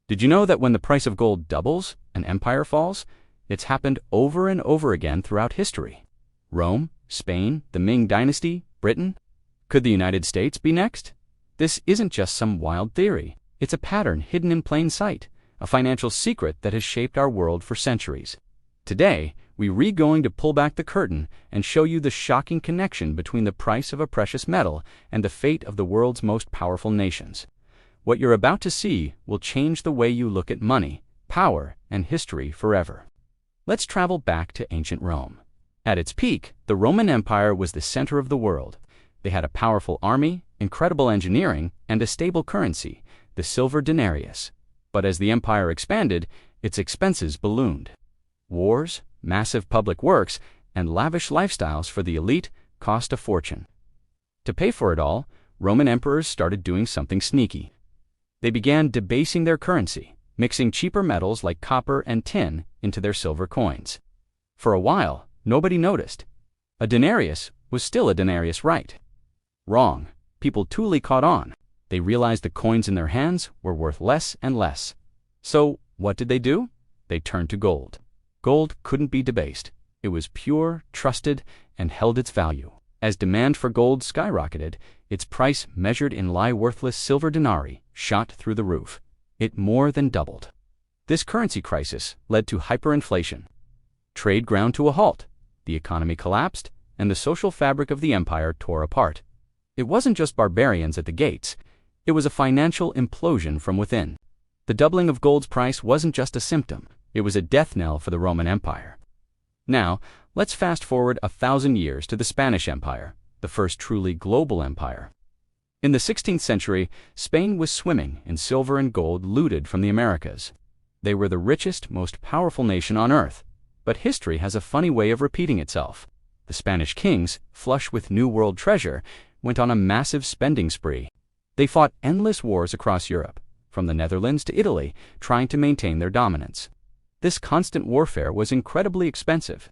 Did you know that when the price of gold doubles, an empire falls? It's happened over and over again throughout history. Rome, Spain, the Ming Dynasty, Britain. Could the United States be next? This isn't just some wild theory. It's a pattern hidden in plain sight, a financial secret that has shaped our world for centuries. Today, we're going to pull back the curtain and show you the shocking connection between the price of a precious metal and the fate of the world's most powerful nations. What you're about to see will change the way you look at money, power, and history forever. Let's travel back to ancient Rome. At its peak, the Roman Empire was the center of the world. They had a powerful army, incredible engineering, and a stable currency, the silver denarius. But as the empire expanded, its expenses ballooned. Wars, massive public works, and lavish lifestyles for the elite cost a fortune. To pay for it all, Roman emperors started doing something sneaky. They began debasing their currency, mixing cheaper metals like copper and tin into their silver coins. For a while, nobody noticed. A denarius was still a denarius, right? Wrong. People truly caught on. They realized the coins in their hands were worth less and less. So, what did they do? They turned to gold. Gold couldn't be debased. It was pure, trusted, and held its value. As demand for gold skyrocketed, its price, measured in worthless silver denarii, shot through the roof. It more than doubled. This currency crisis led to hyperinflation. Trade ground to a halt, the economy collapsed, and the social fabric of the empire tore apart. It wasn't just barbarians at the gates. It was a financial implosion from within. The doubling of gold's price wasn't just a symptom. It was a death knell for the Roman Empire. Now, let's fast forward 1,000 years to the Spanish Empire, the first truly global empire. In the 16th century, Spain was swimming in silver and gold looted from the Americas. They were the richest, most powerful nation on earth. But history has a funny way of repeating itself. The Spanish kings, flush with New World treasure, went on a massive spending spree. They fought endless wars across Europe, from the Netherlands to Italy, trying to maintain their dominance. This constant warfare was incredibly expensive.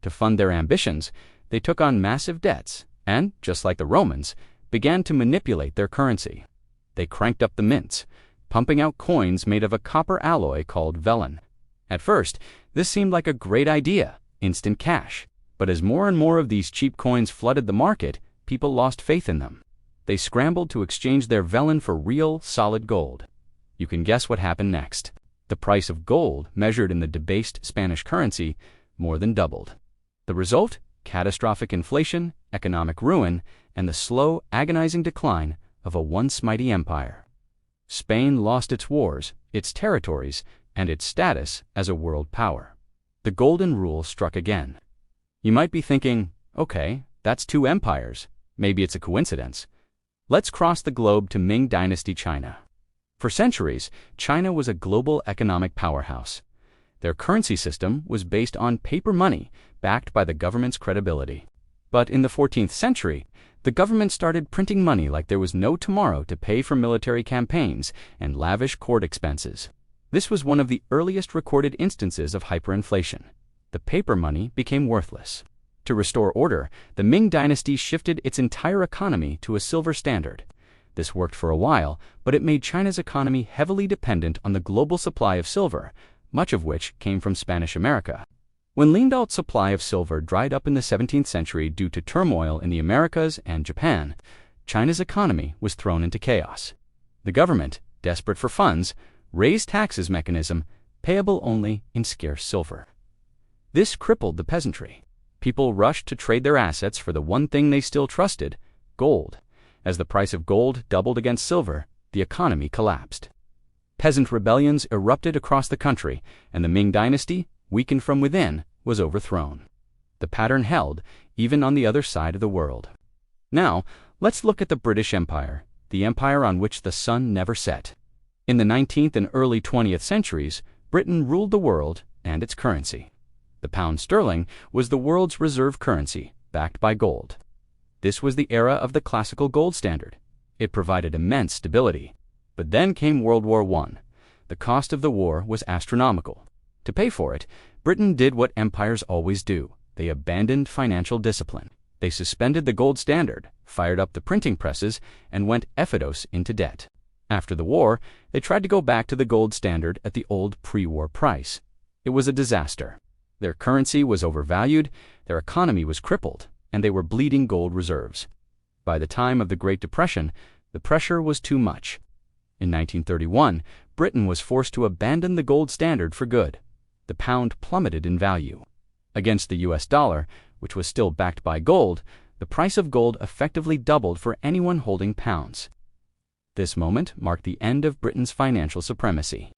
To fund their ambitions, they took on massive debts and, just like the Romans, began to manipulate their currency. They cranked up the mints, pumping out coins made of a copper alloy called vellon. At first, this seemed like a great idea, instant cash. But as more and more of these cheap coins flooded the market, people lost faith in them. They scrambled to exchange their vellon for real, solid gold. You can guess what happened next. The price of gold, measured in the debased Spanish currency, more than doubled. The result? Catastrophic inflation, economic ruin, and the slow, agonizing decline of a once mighty empire. Spain lost its wars, its territories, and its status as a world power. The golden rule struck again. You might be thinking, okay, that's two empires. Maybe it's a coincidence. Let's cross the globe to Ming Dynasty China. For centuries, China was a global economic powerhouse. Their currency system was based on paper money, backed by the government's credibility. But in the 14th century, the government started printing money like there was no tomorrow to pay for military campaigns and lavish court expenses. This was one of the earliest recorded instances of hyperinflation. The paper money became worthless. To restore order, the Ming Dynasty shifted its entire economy to a silver standard. This worked for a while, but it made China's economy heavily dependent on the global supply of silver, much of which came from Spanish America. When Lindal's supply of silver dried up in the 17th century due to turmoil in the Americas and Japan, China's economy was thrown into chaos. The government, desperate for funds, raised taxes mechanism payable only in scarce silver. This crippled the peasantry. People rushed to trade their assets for the one thing they still trusted, gold. As the price of gold doubled against silver, the economy collapsed. Peasant rebellions erupted across the country, and the Ming Dynasty, weakened from within, was overthrown. The pattern held, even on the other side of the world. Now, let's look at the British Empire, the empire on which the sun never set. In the 19th and early 20th centuries, Britain ruled the world and its currency. The pound sterling was the world's reserve currency, backed by gold. This was the era of the classical gold standard. It provided immense stability. But then came World War I. The cost of the war was astronomical. To pay for it, Britain did what empires always do. They abandoned financial discipline. They suspended the gold standard, fired up the printing presses, and went effortless into debt. After the war, they tried to go back to the gold standard at the old pre-war price. It was a disaster. Their currency was overvalued, their economy was crippled, and they were bleeding gold reserves. By the time of the Great Depression, the pressure was too much. In 1931, Britain was forced to abandon the gold standard for good. The pound plummeted in value. Against the US dollar, which was still backed by gold, the price of gold effectively doubled for anyone holding pounds. This moment marked the end of Britain's financial supremacy.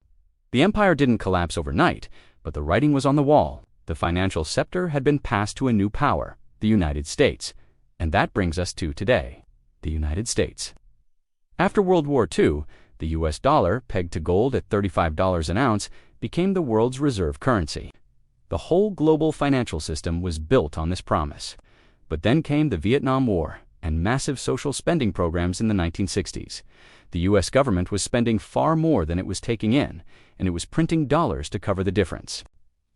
The empire didn't collapse overnight, but the writing was on the wall. The financial scepter had been passed to a new power, the United States. And that brings us to today, the United States. After World War II, the US dollar, pegged to gold at $35 an ounce, became the world's reserve currency. The whole global financial system was built on this promise. But then came the Vietnam War and massive social spending programs in the 1960s. The US government was spending far more than it was taking in, and it was printing dollars to cover the difference.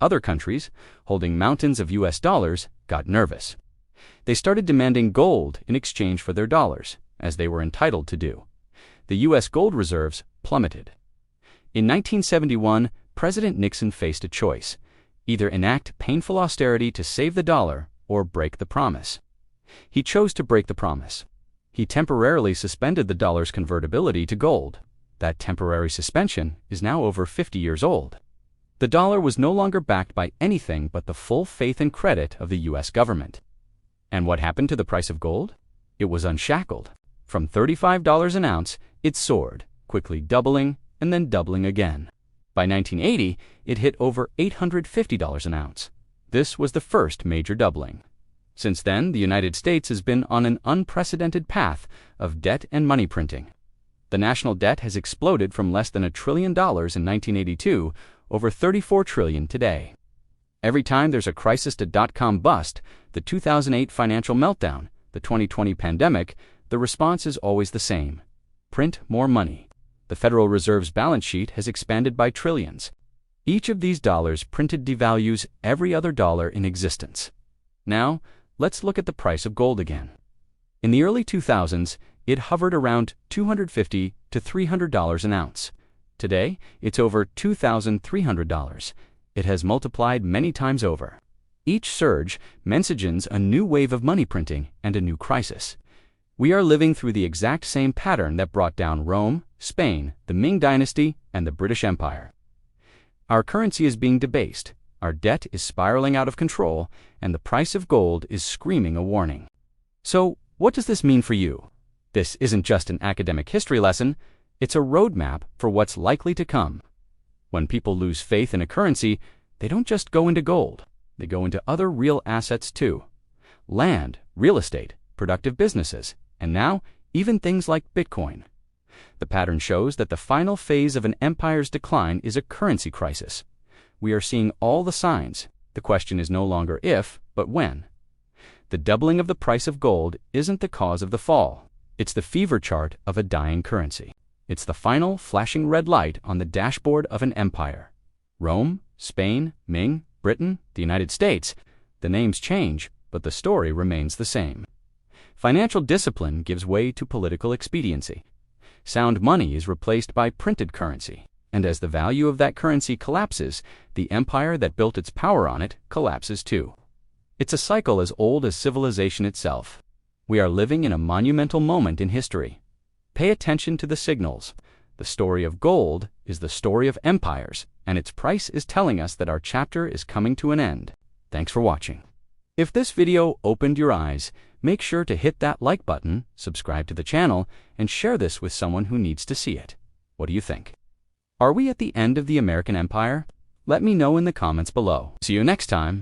Other countries, holding mountains of US dollars, got nervous. They started demanding gold in exchange for their dollars, as they were entitled to do. The US gold reserves plummeted. In 1971, President Nixon faced a choice: either enact painful austerity to save the dollar or break the promise. He chose to break the promise. He temporarily suspended the dollar's convertibility to gold. That temporary suspension is now over 50 years old. The dollar was no longer backed by anything but the full faith and credit of the US government. And what happened to the price of gold? It was unshackled. From $35 an ounce, it soared, quickly doubling and then doubling again. By 1980, it hit over $850 an ounce. This was the first major doubling. Since then, the United States has been on an unprecedented path of debt and money printing. The national debt has exploded from less than $1 trillion in 1982 over $34 trillion today. Every time there's a crisis to dot-com bust, the 2008 financial meltdown, the 2020 pandemic, the response is always the same: print more money. The Federal Reserve's balance sheet has expanded by trillions. Each of these dollars printed devalues every other dollar in existence. Now, let's look at the price of gold again. In the early 2000s, it hovered around $250 to $300 an ounce. Today, it's over $2,300. It has multiplied many times over. Each surge mentions a new wave of money printing and a new crisis. We are living through the exact same pattern that brought down Rome, Spain, the Ming Dynasty, and the British Empire. Our currency is being debased, our debt is spiraling out of control, and the price of gold is screaming a warning. So, what does this mean for you? This isn't just an academic history lesson, it's a roadmap for what's likely to come. When people lose faith in a currency, they don't just go into gold, they go into other real assets too. Land, real estate, productive businesses, and now even things like Bitcoin. The pattern shows that the final phase of an empire's decline is a currency crisis. We are seeing all the signs. The question is no longer if, but when. The doubling of the price of gold isn't the cause of the fall. It's the fever chart of a dying currency. It's the final flashing red light on the dashboard of an empire. Rome, Spain, Ming, Britain, the United States. The names change, but the story remains the same. Financial discipline gives way to political expediency. Sound money is replaced by printed currency. And as the value of that currency collapses, the empire that built its power on it collapses too. It's a cycle as old as civilization itself. We are living in a monumental moment in history. Pay attention to the signals. The story of gold is the story of empires, and its price is telling us that our chapter is coming to an end. Thanks for watching. If this video opened your eyes, make sure to hit that like button, subscribe to the channel, and share this with someone who needs to see it. What do you think? Are we at the end of the American empire? Let me know in the comments below. See you next time.